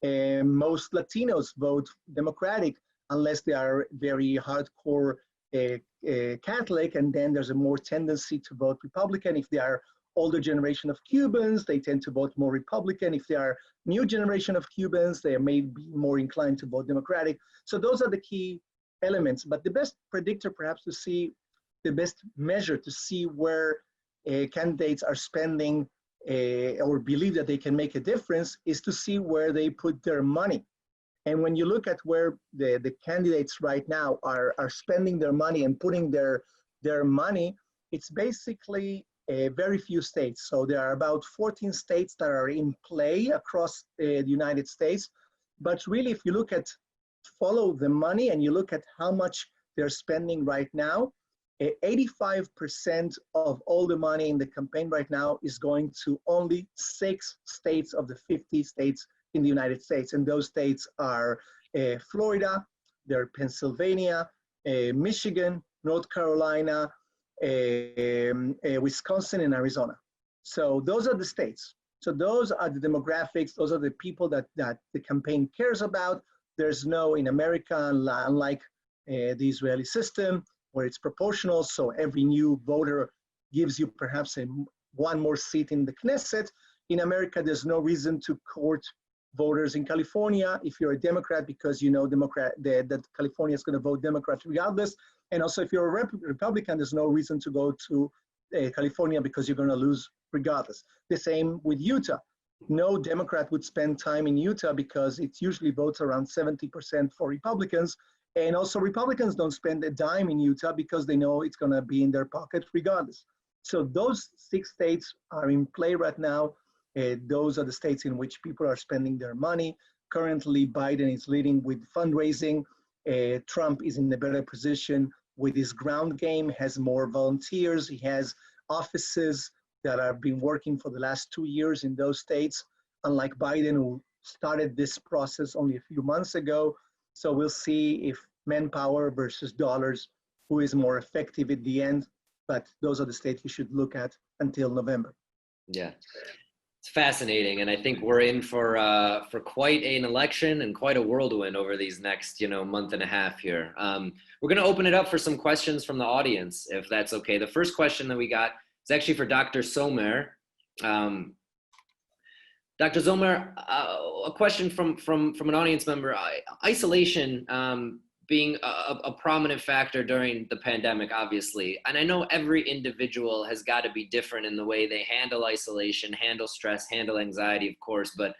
Most Latinos vote Democratic unless they are very hardcore Catholic, and then there's a more tendency to vote Republican. If they are older generation of Cubans, they tend to vote more Republican. If they are new generation of Cubans, they may be more inclined to vote Democratic. So those are the key elements. But the best predictor, perhaps, to see the best measure to see where candidates are spending or believe that they can make a difference is to see where they put their money. And when you look at where the candidates right now are spending their money and putting their money, it's basically very few states. So there are about 14 states that are in play across the United States. But really, if you look at follow the money and you look at how much they're spending right now, 85% of all the money in the campaign right now is going to only 6 states of the 50 states in the United States. And those states are Florida, they're Pennsylvania, Michigan, North Carolina, Wisconsin, and Arizona. So those are the states. So those are the demographics. Those are the people that the campaign cares about. There's no, in America, unlike the Israeli system, where it's proportional, so every new voter gives you perhaps one more seat in the Knesset. In America, there's no reason to court voters in California if you're a Democrat, because you know that California is going to vote Democrat regardless. And also if you're a Republican, there's no reason to go to California because you're going to lose regardless. The same with Utah. No Democrat would spend time in Utah because it usually votes around 70% for Republicans. And also Republicans don't spend a dime in Utah because they know it's going to be in their pocket regardless. So those 6 states are in play right now. Those are the states in which people are spending their money. Currently, Biden is leading with fundraising. Trump is in a better position with his ground game, has more volunteers. He has offices that have been working for the last 2 years in those states, unlike Biden, who started this process only a few months ago. So we'll see if manpower versus dollars, who is more effective at the end. But those are the states you should look at until November. Yeah. It's fascinating, and I think we're in for quite an election and quite a whirlwind over these next, month and a half here. We're going to open it up for some questions from the audience, if that's okay. The first question that we got is actually for Dr. Somer. Dr. Somer, a question from an audience member. Isolation being a prominent factor during the pandemic, obviously. And I know every individual has got to be different in the way they handle isolation, handle stress, handle anxiety, of course. But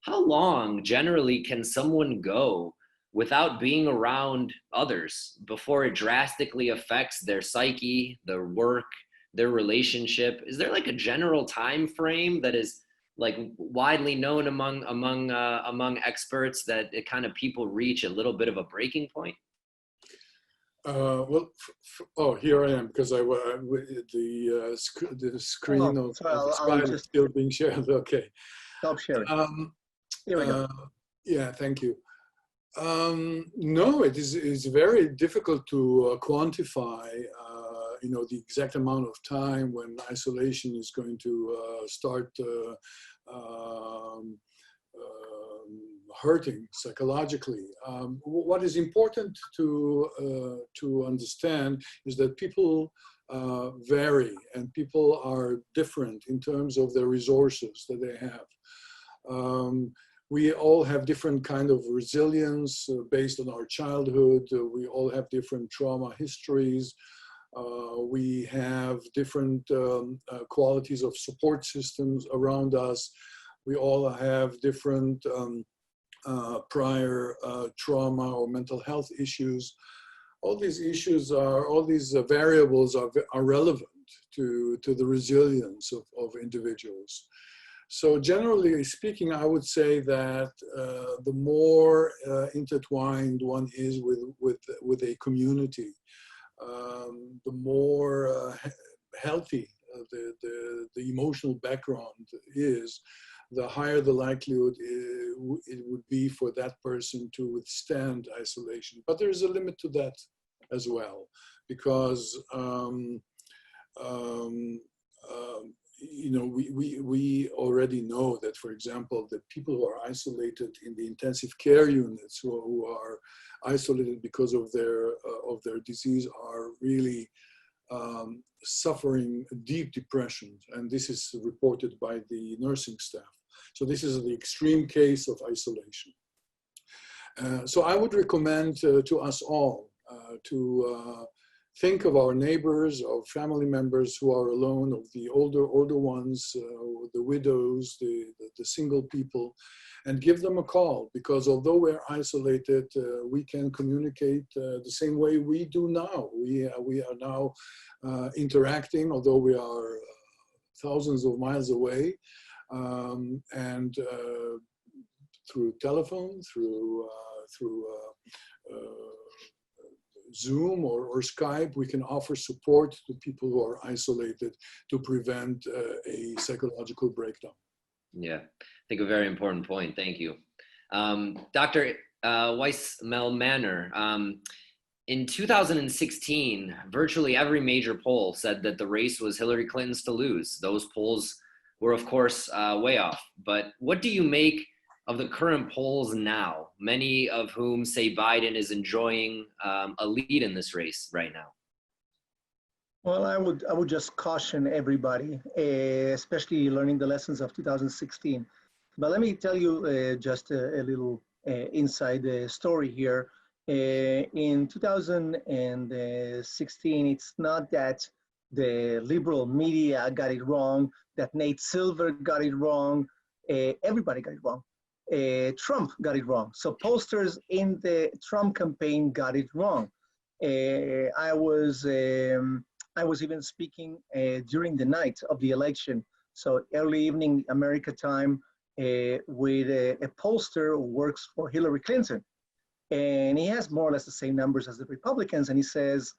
how long generally can someone go without being around others before it drastically affects their psyche, their work, their relationship? Is there like a general time frame that is like widely known among experts that it kind of people reach a little bit of a breaking point? Well, here I am, because the screen of Skype is still being shared. Okay. Stop sharing. Here we go. Yeah, thank you. No, it's very difficult to quantify the exact amount of time when isolation is going to start hurting psychologically. What is important to understand is that people vary, and people are different in terms of the resources that they have. We all have different kind of resilience based on our childhood. We all have different trauma histories. We have different qualities of support systems around us. We all have different prior trauma or mental health issues. All these issues all these variables are relevant to the resilience of individuals. So generally speaking, I would say that the more intertwined one is with a community, the more healthy the emotional background is, the higher the likelihood it would be for that person to withstand isolation. But there's a limit to that as well, because you know, we already know that, for example, that people who are isolated in the intensive care units, who are isolated because of their disease, are really suffering deep depression, and this is reported by the nursing staff. So this is the extreme case of isolation. So I would recommend to us all to think of our neighbors, our family members who are alone, of the older ones, the widows, the single people, and give them a call, because although we're isolated, we can communicate the same way we do now. We are now interacting, although we are thousands of miles away, and through telephone, through Zoom or Skype, we can offer support to people who are isolated to prevent a psychological breakdown. Yeah, I think a very important point. Thank you. Dr. WAISMEL-MANOR, in 2016, virtually every major poll said that the race was Hillary Clinton's to lose. Those polls were, of course, way off. But what do you make of the current polls now, many of whom say Biden is enjoying a lead in this race right now? Well, I would just caution everybody, especially learning the lessons of 2016. But let me tell you just a little inside story here. In 2016, it's not that the liberal media got it wrong, that Nate Silver got it wrong, everybody got it wrong. Trump got it wrong. So posters in the Trump campaign got it wrong. I was even speaking during the night of the election, so early evening America time, with a pollster who works for Hillary Clinton. And he has more or less the same numbers as the Republicans, and he says,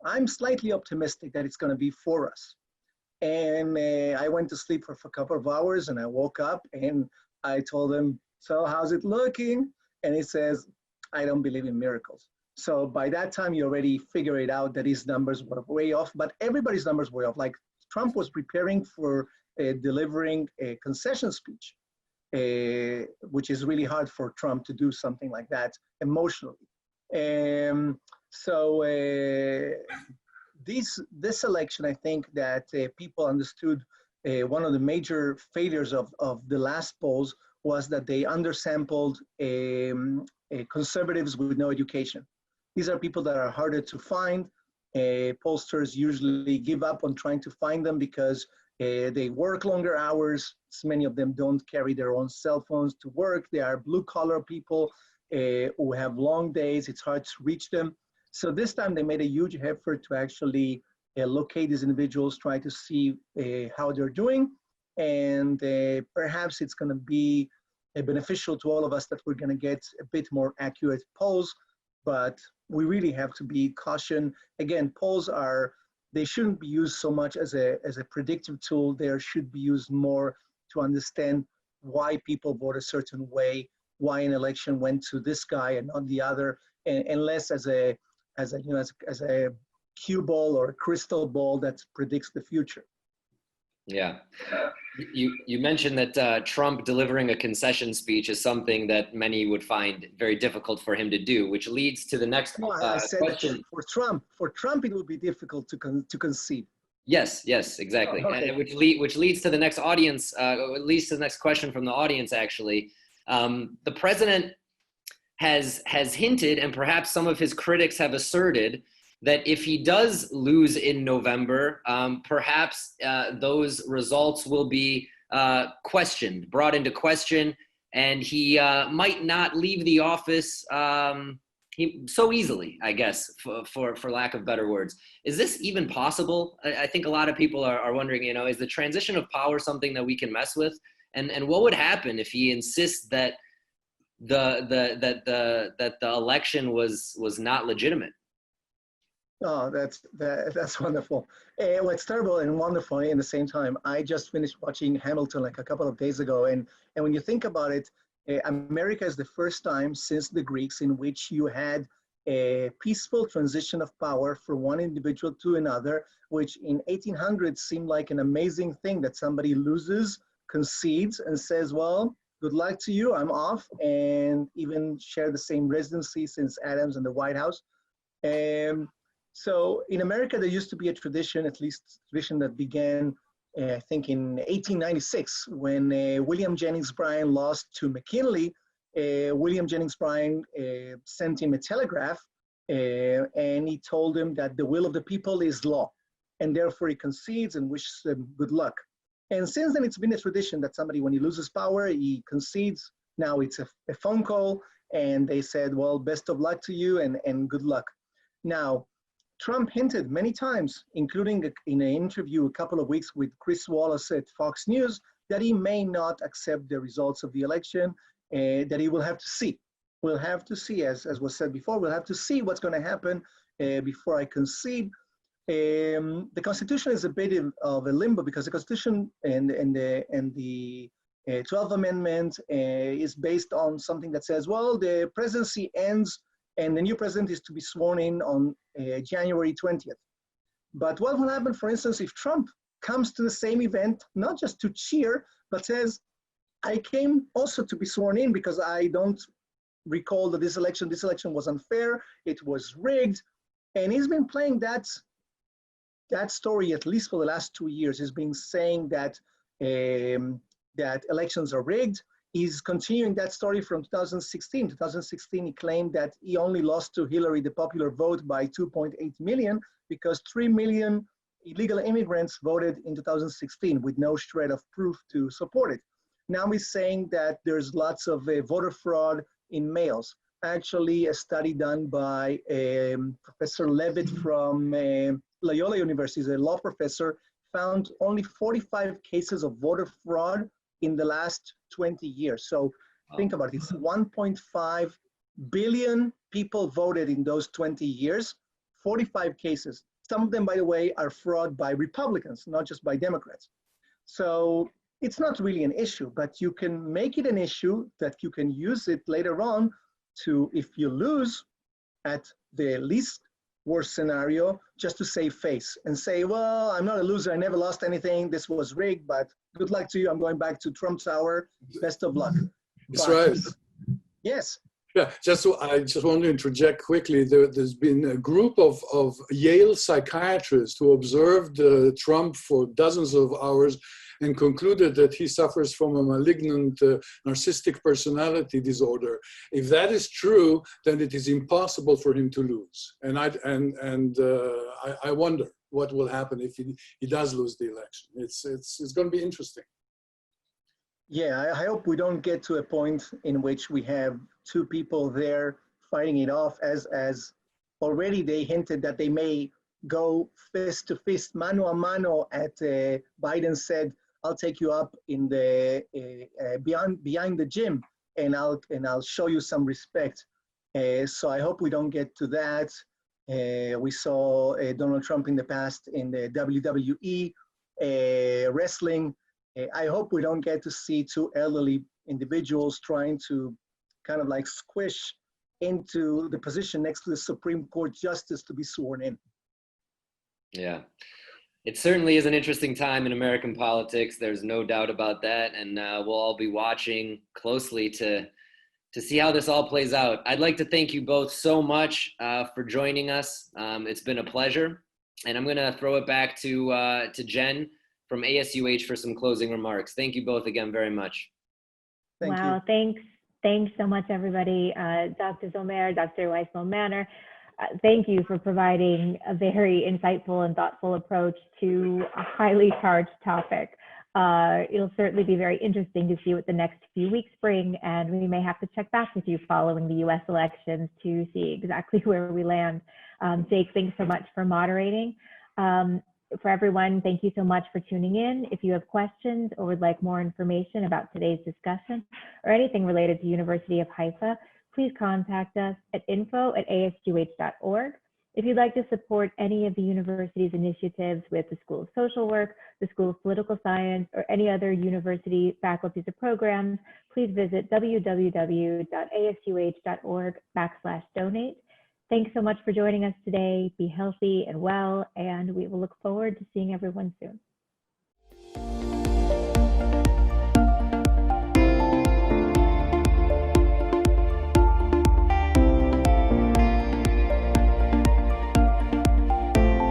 I'm slightly optimistic that it's going to be for us. And I went to sleep for a couple of hours, and I woke up and I told him, so how's it looking? And he says, I don't believe in miracles. So by that time, you already figure it out that his numbers were way off, but everybody's numbers were off. Like Trump was preparing for delivering a concession speech, which is really hard for Trump to do something like that emotionally. So this election, I think that people understood one of the major failures of the last polls was that they undersampled conservatives with no education. These are people that are harder to find. Pollsters usually give up on trying to find them because they work longer hours. Many of them don't carry their own cell phones to work. They are blue-collar people who have long days. It's hard to reach them. So this time they made a huge effort to actually locate these individuals, try to see how they're doing. And perhaps it's going to be beneficial to all of us that we're going to get a bit more accurate polls, but we really have to be caution. Again, polls they shouldn't be used so much as a predictive tool. They should be used more to understand why people vote a certain way, why an election went to this guy and not the other, and less as a cue ball or a crystal ball that predicts the future. Yeah. You mentioned that Trump delivering a concession speech is something that many would find very difficult for him to do, which leads to the next I said question. For Trump, it would be difficult to concede. Yes, exactly. Oh, okay. And which leads to the next audience, leads to the next question from the audience, actually. The president has hinted, and perhaps some of his critics have asserted, that if he does lose in November, perhaps those results will be brought into question, and he might not leave the office so easily, I guess, for lack of better words. Is this even possible? I think a lot of people are wondering, is the transition of power something that we can mess with? And what would happen if he insists that the election was not legitimate? Oh, that's wonderful. Well, it's terrible and wonderful in the same time. I just finished watching Hamilton like a couple of days ago, and when you think about it, America is the first time since the Greeks in which you had a peaceful transition of power from one individual to another, which in 1800 seemed like an amazing thing, that somebody loses, concedes, and says, well, good luck to you, I'm off, and even share the same residency since Adams and the White House. So in America, there used to be a tradition, at least tradition that began, I think in 1896, when William Jennings Bryan lost to McKinley. William Jennings Bryan sent him a telegraph, and he told him that the will of the people is law, and therefore he concedes and wishes them good luck. And since then, it's been a tradition that somebody, when he loses power, he concedes. Now it's a phone call, and they said, well, best of luck to you and good luck. Now, Trump hinted many times, including in an interview a couple of weeks with Chris Wallace at Fox News, that he may not accept the results of the election, that he will have to see. We'll have to see, as was said before, we'll have to see what's going to happen before I concede. The Constitution is a bit of a limbo, because the Constitution and the 12th Amendment is based on something that says, well, the presidency ends and the new president is to be sworn in on January 20th. But what will happen, for instance, if Trump comes to the same event, not just to cheer, but says, I came also to be sworn in because I don't recall that this election was unfair, it was rigged. And he's been playing that story at least for the last 2 years. He's been saying that that elections are rigged. He's continuing that story from 2016. 2016, he claimed that he only lost to Hillary the popular vote by 2.8 million because 3 million illegal immigrants voted in 2016 with no shred of proof to support it. Now he's saying that there's lots of voter fraud in mails. Actually, a study done by Professor Levitt from Loyola University, a law professor, found only 45 cases of voter fraud in the last 20 years. So think about it, it's 1.5 billion people voted in those 20 years, 45 cases. Some of them, by the way, are fraud by Republicans, not just by Democrats. So it's not really an issue, but you can make it an issue that you can use it later on to, if you lose at the least worst scenario, just to save face and say, well, I'm not a loser, I never lost anything, this was rigged, but good luck to you, I'm going back to Trump Tower, best of luck. That's but, right. Yes. Yeah, I just want to interject quickly. There's been a group of Yale psychiatrists who observed Trump for dozens of hours and concluded that he suffers from a malignant narcissistic personality disorder. If that is true, then it is impossible for him to lose. And I wonder what will happen if he does lose the election. It's going to be interesting. Yeah, I hope we don't get to a point in which we have two people there fighting it off, as already they hinted that they may go fist to fist, mano a mano. At Biden said, "I'll take you up in the behind the gym, and I'll show you some respect." So I hope we don't get to that. We saw Donald Trump in the past in the WWE, wrestling. I hope we don't get to see two elderly individuals trying to kind of like squish into the position next to the Supreme Court justice to be sworn in. Yeah, it certainly is an interesting time in American politics. There's no doubt about that. And we'll all be watching closely to see how this all plays out. I'd like to thank you both so much for joining us. It's been a pleasure. And I'm going to throw it back to Jen from ASUH for some closing remarks. Thank you both again very much. Thank you. Thanks so much, everybody. Dr. Zomer, Dr. Waismel-Manor. thank you for providing a very insightful and thoughtful approach to a highly charged topic. It'll certainly be very interesting to see what the next few weeks bring, and we may have to check back with you following the US elections to see exactly where we land. Jake, thanks so much for moderating. For everyone, thank you so much for tuning in. If you have questions or would like more information about today's discussion or anything related to University of Haifa, please contact us at info@asguh.org. If you'd like to support any of the university's initiatives with the School of Social Work, the School of Political Science, or any other university faculties or programs, please visit www.asuh.org/donate. Thanks so much for joining us today. Be healthy and well, and we will look forward to seeing everyone soon.